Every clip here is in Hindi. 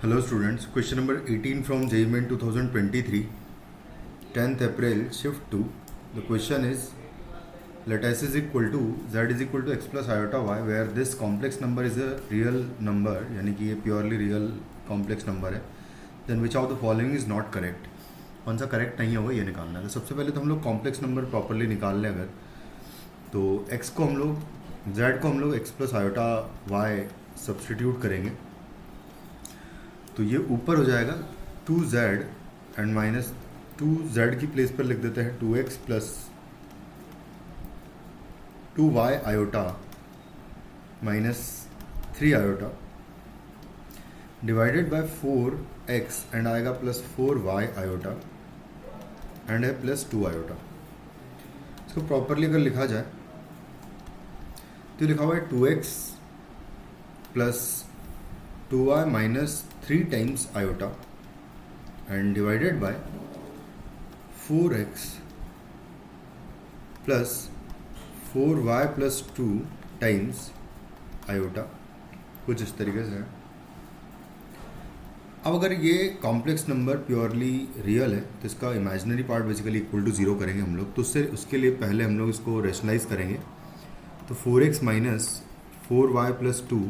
Hello students, question number 18 from JEE Main 2023, 10th April, shift 2. The question is, let S is equal to Z is equal to X plus iota Y, where this complex number is a real number, यानी कि ये purely real complex number है, then which of the following is not correct? कौन सा करेक्ट नहीं होगा ये निकालना है। तो सबसे पहले तो हम लोग कॉम्प्लेक्स नंबर प्रॉपरली निकाल लें अगर, तो x को हम लोग z को हम लोग x plus iota y substitute करेंगे, तो ये ऊपर हो जाएगा 2z एंड माइनस 2z की प्लेस पर लिख देते हैं 2x plus 2y iota minus 3 iota divided by 4x and आएगा प्लस 4y आयोटा एंड है प्लस 2 आयोटा। इसको प्रॉपरली अगर लिखा जाए तो लिखा हुआ है 2x plus 2y minus 3 times iota and divided by 4x plus 4y plus 2 times iota, कुछ इस तरीके से है। अब अगर ये कॉम्प्लेक्स नंबर प्योरली रियल है तो इसका imaginary part basically equal to 0 करेंगे हम लोग, तो उसके लिए पहले हम लोग इसको रेशनलाइज करेंगे। तो 4x minus 4y plus 2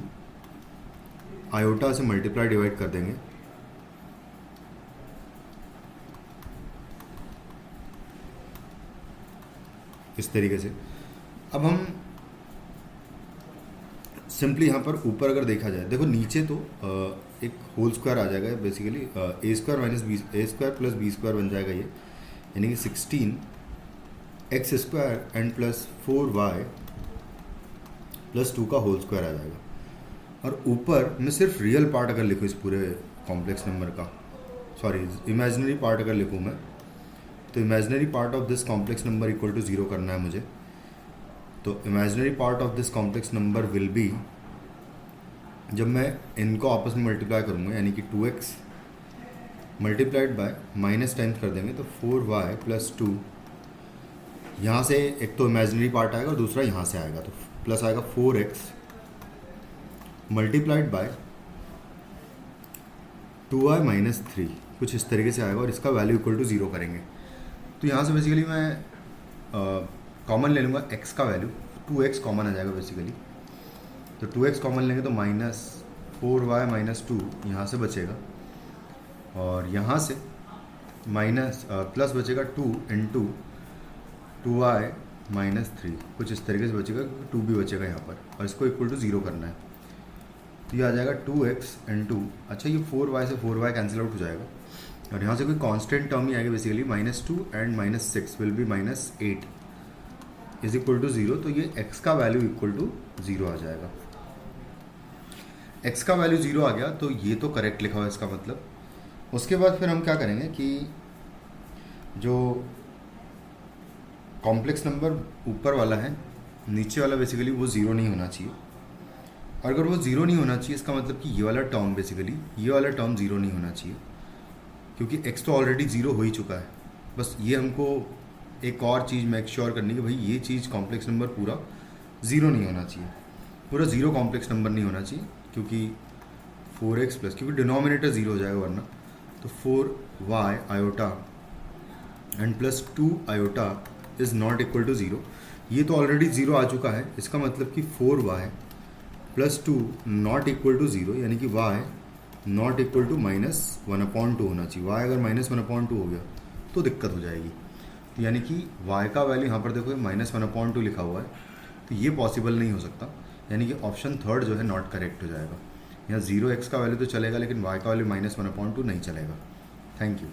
iota से मल्टीप्लाई डिवाइड कर देंगे, इस तरीके से। अब हम सिंपली यहाँ पर ऊपर अगर देखा जाए, देखो नीचे तो एक होल स्क्वायर आ जाएगा बेसिकली, ए स्क्वायर माइनस बी ए स्क्वायर प्लस बी स्क्वायर बन जाएगा ये, यानी कि 16x square and plus 4y plus 2 का होल स्क्वायर आ जाएगा। और ऊपर मैं सिर्फ रियल पार्ट अगर लिखूँ इस पूरे कॉम्प्लेक्स नंबर का, सॉरी इमेजिनरी पार्ट अगर लिखूँ मैं, तो imaginary part of this complex number equal to 0 करना है मुझे। तो imaginary part of this complex number will be, जब मैं इनको आपस में मल्टीप्लाई करूँगा यानी कि 2x multiplied by minus times कर देंगे तो 4y प्लस 2, यहाँ से एक तो इमेजिनरी पार्ट आएगा और दूसरा यहाँ से आएगा, तो प्लस आएगा 4x multiplied by 2y minus 3, कुछ इस तरीके से आएगा और इसका वैल्यू इक्वल टू 0 करेंगे। तो यहाँ से बेसिकली मैं कॉमन ले लूँगा x का वैल्यू, 2x कॉमन आ जाएगा बेसिकली। तो 2x कॉमन लेंगे तो माइनस 4y माइनस 2 यहाँ से बचेगा और यहाँ से माइनस प्लस बचेगा 2 इंटू 2y माइनस 3, कुछ इस तरीके से बचेगा, 2 भी बचेगा यहाँ पर और इसको इक्वल टू 0 करना है। तो ये आ जाएगा 2x इंटू, अच्छा ये 4y से 4y कैंसिल आउट हो जाएगा और यहाँ से कोई कांस्टेंट टर्म ही आएगा basically, minus 2 and minus 6 will be minus 8 is equal to 0। तो ये x का वैल्यू इक्वल टू 0 आ जाएगा। x का वैल्यू 0 आ गया तो ये तो करेक्ट लिखा हुआ है इसका मतलब। उसके बाद फिर हम क्या करेंगे कि जो कॉम्प्लेक्स नंबर ऊपर वाला है, नीचे वाला बेसिकली वो 0 नहीं होना चाहिए, और अगर वो 0 नहीं होना चाहिए इसका मतलब कि ये वाला टर्म बेसिकली, ये वाला टर्म 0 नहीं होना चाहिए, क्योंकि x तो ऑलरेडी 0 हो ही चुका है। बस ये हमको एक और चीज़ मेक श्योर करनी कि भाई ये चीज़ कॉम्प्लेक्स नंबर पूरा 0 नहीं होना चाहिए, पूरा 0 कॉम्प्लेक्स नंबर नहीं होना चाहिए, क्योंकि 4x प्लस, क्योंकि डिनोमिनेटर 0 हो जाएगा वरना, तो 4y iota and plus 2 iota is not equal to 0। ये तो ऑलरेडी 0 आ चुका है, इसका मतलब कि 4y plus 2 not equal to 0, यानी कि y not equal to minus 1/2 होना चाहिए। y अगर माइनस 1/2 हो गया तो दिक्कत हो जाएगी, यानी कि y का वैल्यू यहाँ पर देखो माइनस 1/2 लिखा हुआ है, तो ये पॉसिबल नहीं हो सकता, यानी कि ऑप्शन थर्ड जो है नॉट करेक्ट हो जाएगा। यहाँ 0x का वैल्यू तो चलेगा लेकिन y का वैल्यू माइनस 1/2 नहीं चलेगा। Thank you.